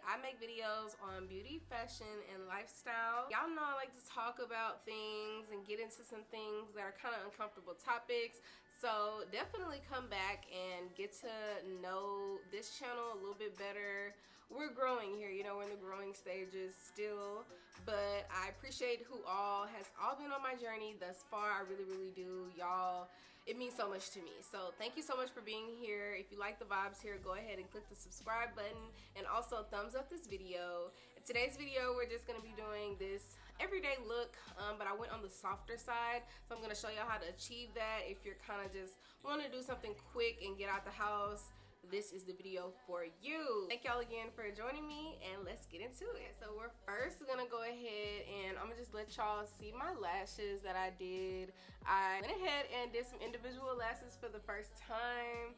I make videos on beauty, fashion, and lifestyle. Y'all know I like to talk about things and get into some things that are kind of uncomfortable topics. So definitely come back and get to know this channel a little bit better. We're growing here, you know, we're in the growing stages still, but I appreciate who all has been on my journey thus far. I really do. Y'all, it means so much to me. So thank you so much for being here. If you like the vibes here, go ahead and click the subscribe button and also thumbs up this video. In today's video, we're just going to be doing this everyday look, but I went on the softer side, so I'm going to show y'all how to achieve that. If you're kind of just want to do something quick and get out the house, this is the video for you. Thank y'all again for joining me, and let's get into it. So we're first gonna go ahead and I'm gonna just let y'all see my lashes that I did. I went ahead and did some individual lashes for the first time.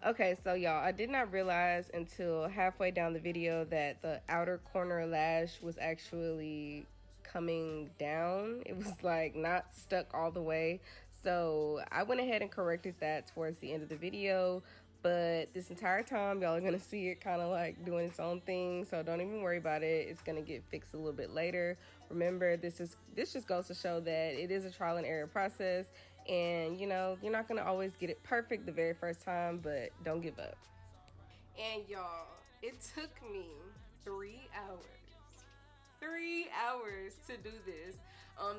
Okay, so y'all, I did not realize until halfway down the video that the outer corner lash was actually coming down. It was like not stuck all the way. So I went ahead and corrected that towards the end of the video. But this entire time, y'all are gonna see it kind of like doing its own thing, so don't even worry about it. It's gonna get fixed a little bit later. Remember, this just goes to show that it is a trial and error process, and you know, you're not gonna always get it perfect the very first time, but don't give up. And y'all, it took me 3 hours. 3 hours to do this.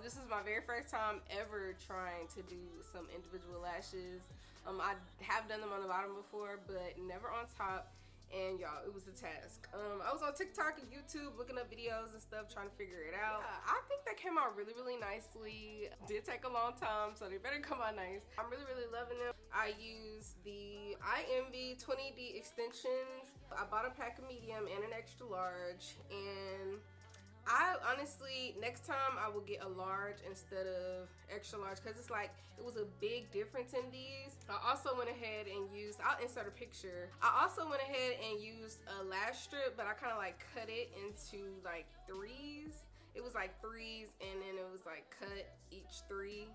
This is my very first time ever trying to do some individual lashes. I have done them on the bottom before, but never on top. And y'all, it was a task. I was on TikTok and YouTube looking up videos and stuff, trying to figure it out. Yeah, I think that came out really nicely. It did take a long time, so they better come out nice. I'm really loving them. I used the IMV 20D extensions. I bought a pack of medium and an extra large, and I honestly, next time I will get a large instead of extra large, because it's like, it was a big difference in these. I also went ahead and used, I'll insert a picture. I also went ahead and used a lash strip, but I kind of like cut it into like threes. It was like threes, and then it was like cut each three.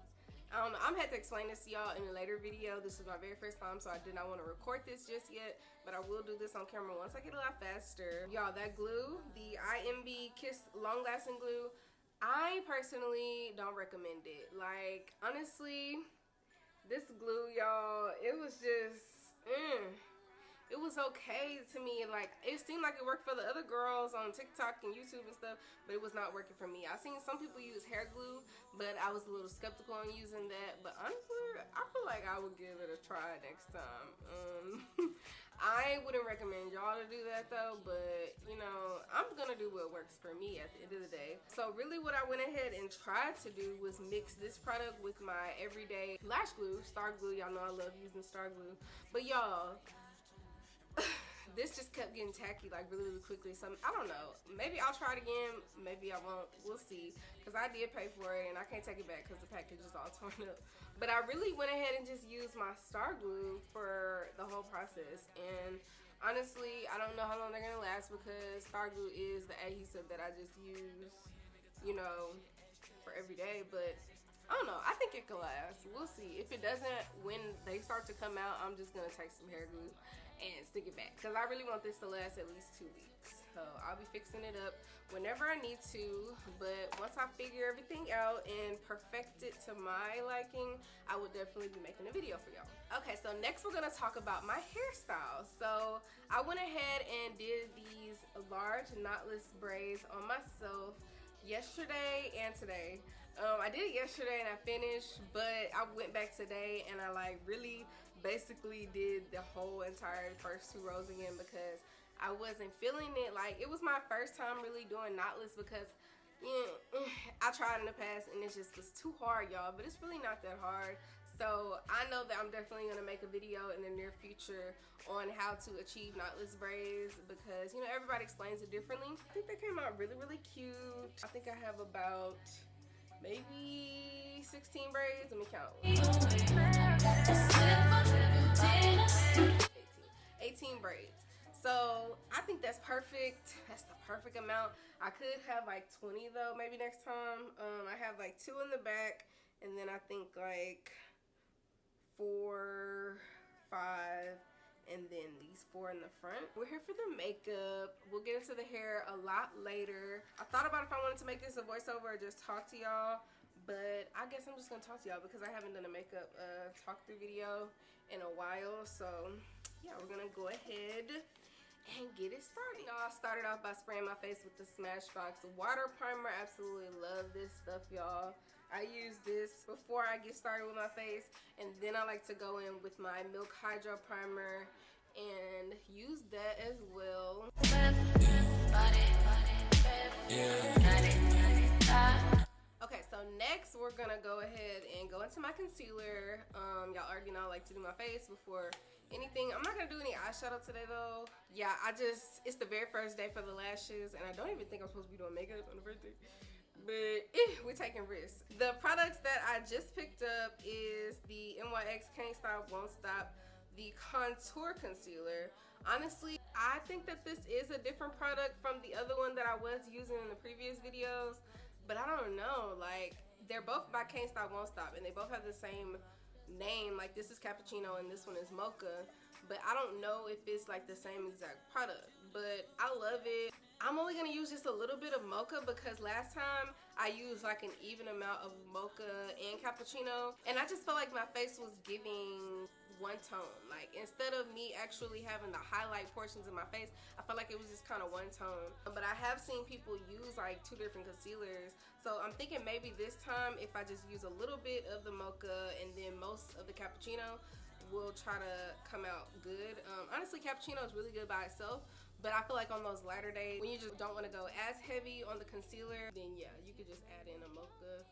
I'm gonna have to explain this to y'all in a later video. This is my very first time, so I did not want to record this just yet, but I will do this on camera once I get a lot faster. Y'all, that glue, the IMB Kiss Long Lasting Glue, I personally don't recommend it. Like, honestly, this glue, y'all, it was just, it was okay to me. Like, it seemed like it worked for the other girls on TikTok and YouTube and stuff, but it was not working for me. I've seen some people use hair glue, but I was a little skeptical on using that. But honestly, I feel like I would give it a try next time. I wouldn't recommend y'all to do that though, but you know, I'm gonna do what works for me at the end of the day. So really what I went ahead and tried to do was mix this product with my everyday lash glue, Star Glue. Y'all know I love using Star Glue, but y'all, this just kept getting tacky like really quickly. So I don't know, maybe I'll try it again, maybe I won't, we'll see, because I did pay for it and I can't take it back because the package is all torn up. But I really went ahead and just used my Star Glue for the whole process, and honestly I don't know how long they're gonna last, because Star Glue is the adhesive that I just use, you know, for every day. But I don't know, I think it could last. We'll see. If it doesn't, when they start to come out, I'm just gonna take some hair glue and stick it back, because I really want this to last at least 2 weeks. So I'll be fixing it up whenever I need to, but once I figure everything out and perfect it to my liking, I will definitely be making a video for y'all. Okay, so next we're gonna talk about my hairstyle. So I went ahead and did these large knotless braids on myself yesterday and today. I did it yesterday and I finished, but I went back today and I like really basically did the whole entire first 2 rows again, because I wasn't feeling it. Like, it was my first time really doing knotless, because I tried in the past and it just was too hard, y'all, but it's really not that hard. So I know that I'm definitely gonna make a video in the near future on how to achieve knotless braids, because you know, everybody explains it differently. I think they came out really cute. I think I have about maybe 16 braids. Let me count. 18 braids. So I think that's perfect. That's the perfect amount. I could have like 20 though, maybe next time. I have like 2 in the back, and then I think like 4, 5 and then these 4 in the front. We're here for the makeup. We'll get into the hair a lot later. I thought about if I wanted to make this a voiceover or just talk to y'all, but I guess I'm just gonna talk to y'all because I haven't done a makeup talk through video in a while. So yeah, we're gonna go ahead and get it started. Y'all, started off by spraying my face with the Smashbox water primer. Absolutely love this stuff, y'all. I use this before I get started with my face, and then I like to go in with my Milk Hydro Primer and use that as well. Okay, so next we're gonna go ahead and go into my concealer. Y'all already know I like to do my face before anything. I'm not gonna do any eyeshadow today though. Yeah, it's the very first day for the lashes, and I don't even think I'm supposed to be doing makeup on the birthday. But we're taking risks. The products that I just picked up is the NYX Can't Stop Won't Stop, the contour concealer. Honestly, I think that this is a different product from the other one that I was using in the previous videos, but I don't know, like, they're both by Can't Stop Won't Stop, and they both have the same name. Like, this is Cappucino and this one is Mocha, but I don't know if it's like the same exact product, but I love it. I'm only gonna use just a little bit of Mocha because last time I used like an even amount of Mocha and Cappuccino, and I just felt like my face was giving one tone. Like, instead of me actually having the highlight portions of my face, I felt like it was just kind of one tone. But I have seen people use like 2 different concealers, so I'm thinking maybe this time if I just use a little bit of the Mocha and then most of the Cappuccino, will try to come out good. Honestly, Cappuccino is really good by itself, but I feel like on those lighter days when you just don't want to go as heavy on the concealer, then yeah, you could just add in a Mocha.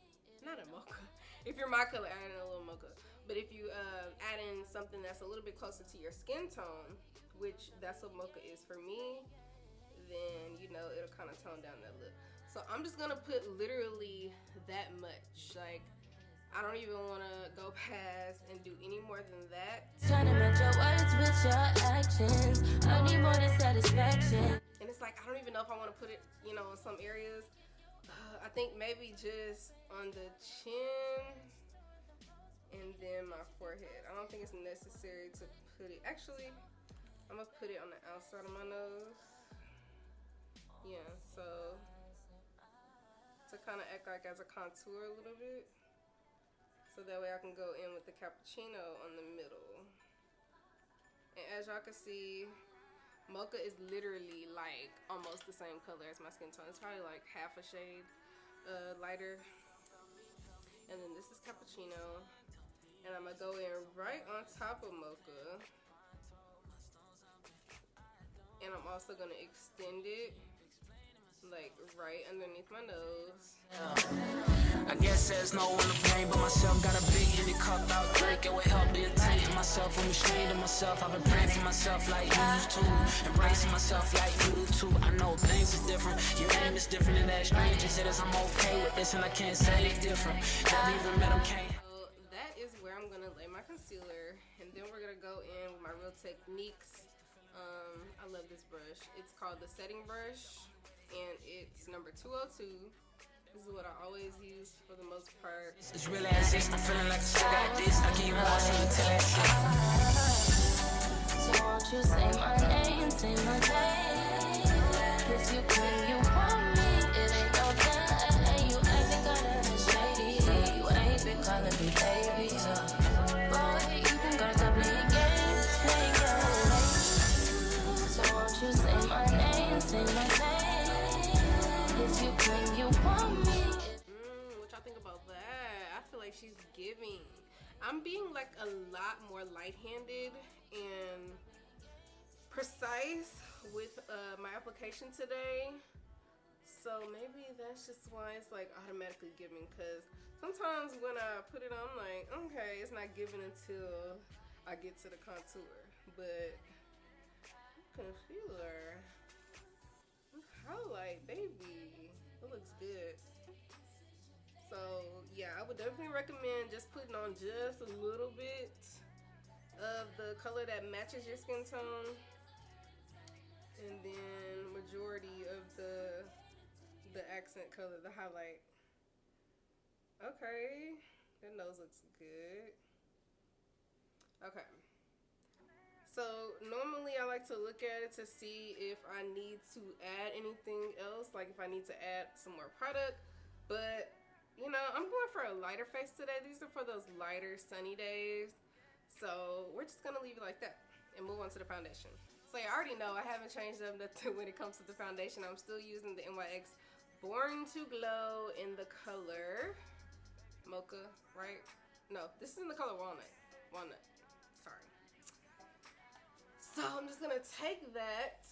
Not a Mocha. If you're my color, add in a little Mocha. But if you add in something that's a little bit closer to your skin tone, which that's what Mocha is for me, then you know it'll kind of tone down that look. So I'm just gonna put literally that much. Like, I don't even want to go past and do any more than that. Trying to match your words with your actions. I need more than satisfaction. And it's like, I don't even know if I want to put it, you know, in some areas. I think maybe just on the chin and then my forehead. I don't think it's necessary to put it. Actually, I'm going to put it on the outside of my nose. Yeah, so to kind of act like as a contour a little bit. So that way I can go in with the Cappuccino on the middle. And as y'all can see, Mocha is literally like almost the same color as my skin tone. It's probably like half a shade lighter. And then this is Cappuccino. And I'm gonna go in right on top of Mocha. And I'm also gonna extend it like right underneath my nose. I guess there's no one to blame but myself. Got a big Henny cup out drink. It would help me attain myself. I'm ashamed of myself. I've been praying for myself like you used to. Embracing myself like you too. I know things is different. Your name is different and that stranger said I'm okay with this and I can't say it's different. Never even met him, can't. So that is where I'm gonna lay my concealer, and then we're gonna go in with my Real Techniques. I love this brush. It's called the setting brush, and it's number 202. This is what I always use for the most part. It's really as if I'm feeling like I got this. I keep watching until that shit. So won't you say my name, say my name? If you claim you want me, it ain't no thing. You ain't been calling me shady. You ain't been calling me baby. So, boy, you been gonna stop playing games, playing games. So won't you say my name, say my name? If you claim you want me. What y'all think about that? I feel like she's giving. I'm being like a lot more light-handed and precise with my application today. So maybe that's just why it's like automatically giving, because sometimes when I put it on, I'm like, okay, it's not giving until I get to the contour. But concealer, highlight, baby, it looks good. So yeah, I would definitely recommend just putting on just a little bit of the color that matches your skin tone, and then majority of the accent color, the highlight. Okay, the nose looks good. Okay, So normally I like to look at it to see if I need to add anything else, like if I need to add some more product. But you know, I'm going for a lighter face today. These are for those lighter sunny days. So we're just gonna leave it like that and move on to the foundation. So you already know I haven't changed up nothing when it comes to the foundation. I'm still using the NYX Born to Glow in the color Mocha, right? No, this is in the color Walnut. Sorry. So I'm just gonna take that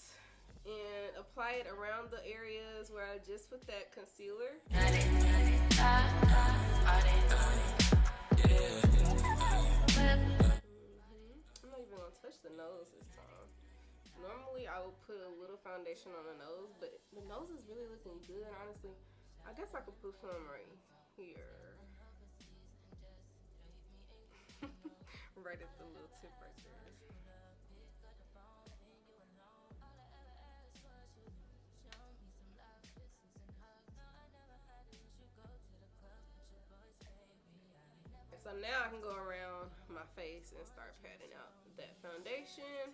and apply it around the areas where I just put that concealer. I'm not even gonna touch the nose this time. Normally I would put a little foundation on the nose, but the nose is really looking good, honestly. I guess I could put some right here. Right at the little tip right there. So now I can go around my face and start patting out that foundation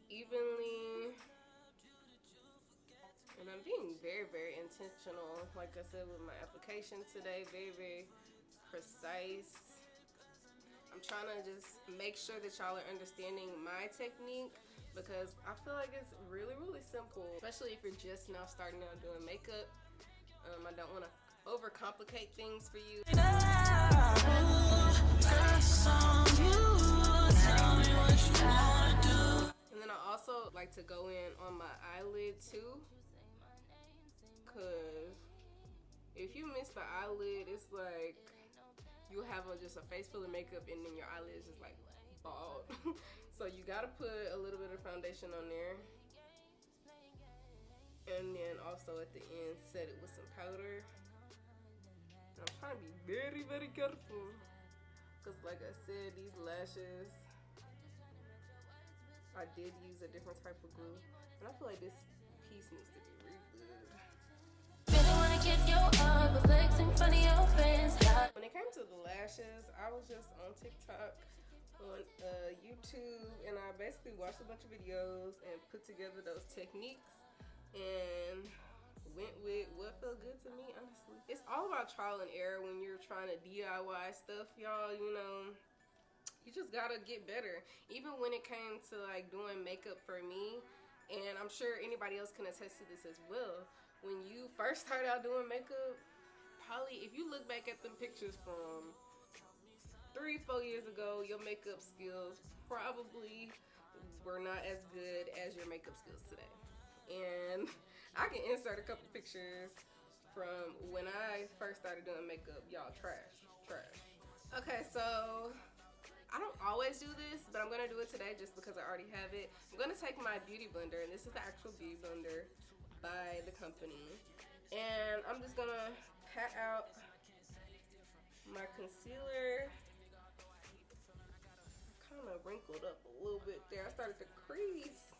evenly. And I'm being very, very intentional, like I said, with my application today. Very, very precise. I'm trying to just make sure that y'all are understanding my technique, because I feel like it's really, really simple, especially if you're just now starting out doing makeup. I don't want to overcomplicate things for you. And then I also like to go in on my eyelid too, because if you miss the eyelid, it's like you have just a face full of makeup and then your eyelid is just like bald. So you gotta put a little bit of foundation on there, and then also at the end set it with some powder. And I'm trying to be very, very careful, because like I said, these lashes, I did use a different type of glue, and I feel like this piece needs to be really good. When it came to the lashes, I was just on TikTok, on YouTube, and I basically watched a bunch of videos and put together those techniques and went with what felt good to me, honestly. It's all about trial and error when you're trying to DIY stuff, y'all. You know, you just gotta get better. Even when it came to like doing makeup for me, and I'm sure anybody else can attest to this as well. When you first start out doing makeup, probably if you look back at the pictures from 3-4 years ago, your makeup skills probably were not as good as your makeup skills today. And I can insert a couple pictures from when I first started doing makeup. Y'all trash. Okay, so I don't always do this, but I'm gonna do it today just because I already have it. I'm gonna take my beauty blender, and this is the actual beauty blender by the company, and I'm just gonna pat out my concealer. Kind of wrinkled up a little bit there. I started to crease.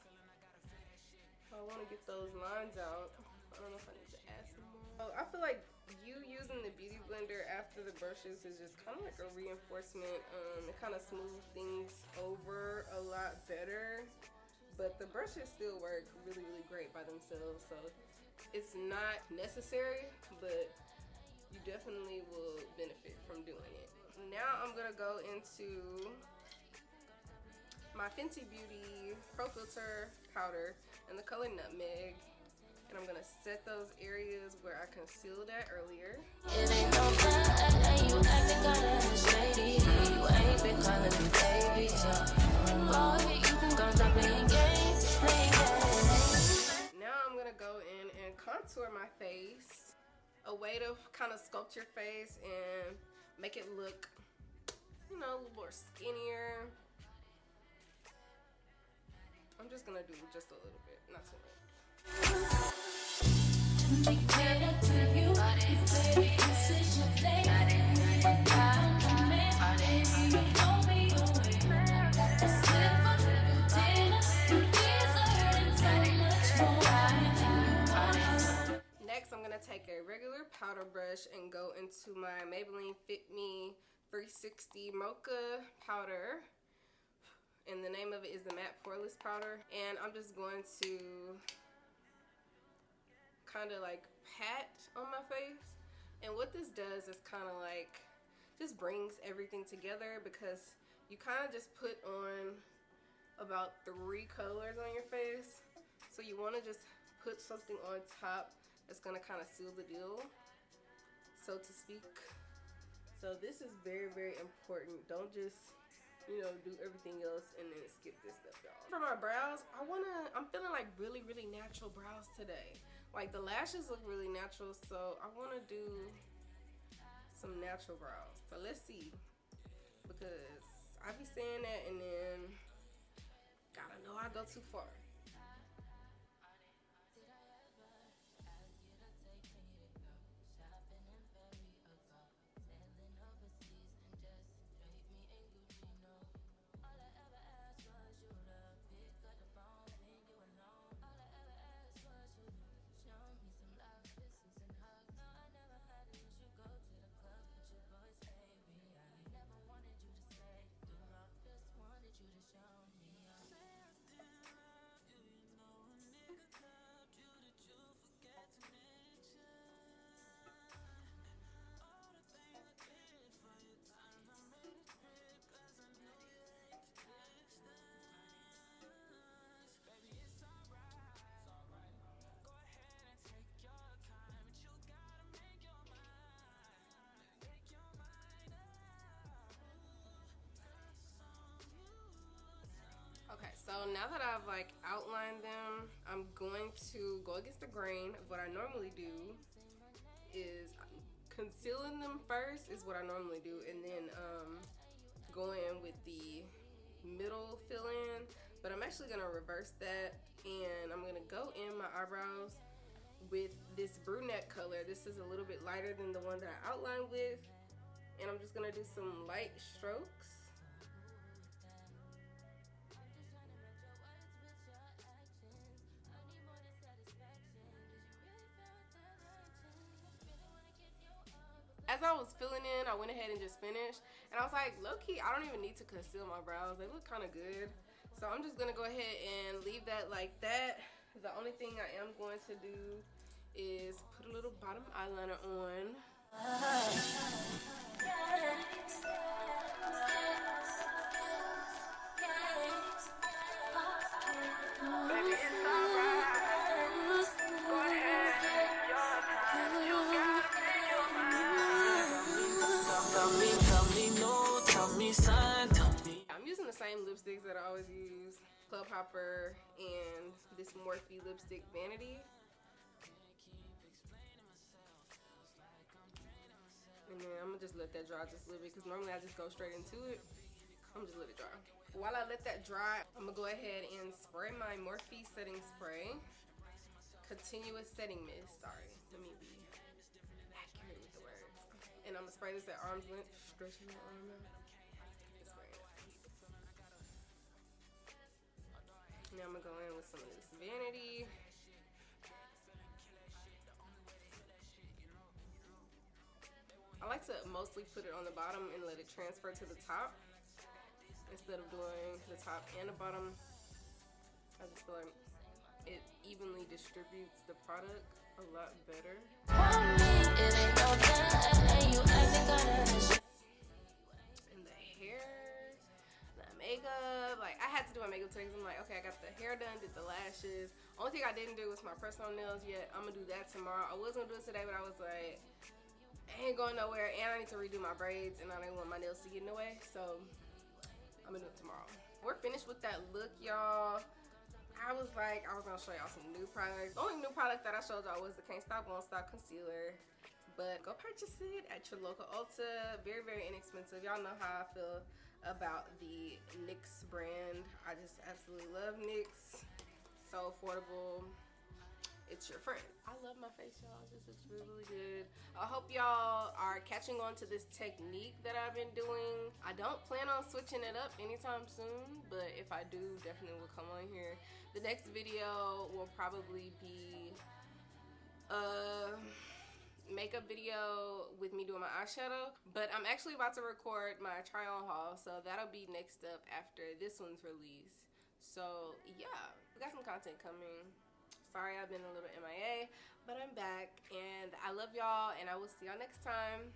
I want to get those lines out. I don't know if I need to add some more. I feel like you using the beauty blender after the brushes is just kind of like a reinforcement. It kind of smooths things over a lot better. But the brushes still work really, really great by themselves. So it's not necessary, but you definitely will benefit from doing it. Now I'm going to go into my Fenty Beauty Pro Filter powder in the color Nutmeg. And I'm going to set those areas where I concealed at earlier. It ain't no fun, you acting kinda shady. You ain't been calling me baby, so boy, you can go stop playing games. Now I'm going to go in and contour my face. A way to kind of sculpt your face and make it look, you know, a little more skinnier. I'm just going to do just a little bit, not too much. Next, I'm gonna take a regular powder brush and go into my Maybelline Fit Me 360 Mocha powder. and the name of it is the Matte Poreless Powder. And I'm just going to kind of like pat on my face. And what this does is kind of like just brings everything together, because you kind of just put on about 3 colors on your face. So you want to just put something on top that's going to kind of seal the deal, so to speak. So this is very, very important. Don't just, you know, do everything else and then skip this stuff, y'all. For my brows, I'm feeling like really, really natural brows today. Like the lashes look really natural, so I want to do some natural brows. So let's see, because I be saying that and then gotta know I go too far. Okay, so now that I've like outlined them, I'm going to go against the grain of what I normally do. Is concealing them first is what I normally do, and then go in with the middle fill-in. But I'm actually gonna reverse that, and I'm gonna go in my eyebrows with this brunette color. This is a little bit lighter than the one that I outlined with, and I'm just gonna do some light strokes. As I was filling in, I went ahead and just finished, and I was like, low-key, I don't even need to conceal my brows. They look kind of good. So I'm just gonna go ahead and leave that like that. The only thing I am going to do is put a little bottom eyeliner on. Baby, it's alright. Go ahead, your time. You gotta take your mind. I'm using the same lipsticks that I always use, Club Hopper and this Morphe lipstick Vanity. And then I'm gonna just let that dry just a little bit, because normally I just go straight into it. I'm just let it dry. While I let that dry, I'm gonna go ahead and spray my Morphe setting spray. Continuous setting mist, sorry. Let me be accurate with the words. And I'm gonna spray this at arm's length, stretching my arm out. Now I'm gonna go in with some of this Vanity. I like to mostly put it on the bottom and let it transfer to the top instead of doing the top and the bottom. I just feel like it evenly distributes the product a lot better. And the hair, the makeup, like I had to do my makeup today because I'm like, okay, I got the hair done, did the lashes. Only thing I didn't do was my personal nails yet. I'm gonna do that tomorrow. I was gonna do it today, but I was like, I ain't going nowhere, and I need to redo my braids, and I didn't want my nails to get in the way, so I'm gonna do it tomorrow. We're finished with that look, y'all. I was like, I was gonna show y'all some new products. The only new product that I showed y'all was the Can't Stop Won't Stop concealer, but go purchase it at your local Ulta. Very, very inexpensive. Y'all know how I feel about the NYX brand. I just absolutely love NYX. So affordable. It's your friend. I love my face, y'all. This looks really, really good. I hope y'all are catching on to this technique that I've been doing. I don't plan on switching it up anytime soon, but if I do, definitely will come on here. The next video will probably be makeup video with me doing my eyeshadow, but I'm actually about to record my try on haul, so that'll be next up after this one's released. So yeah, we got some content coming. Sorry I've been a little MIA, but I'm back, and I love y'all, and I will see y'all next time.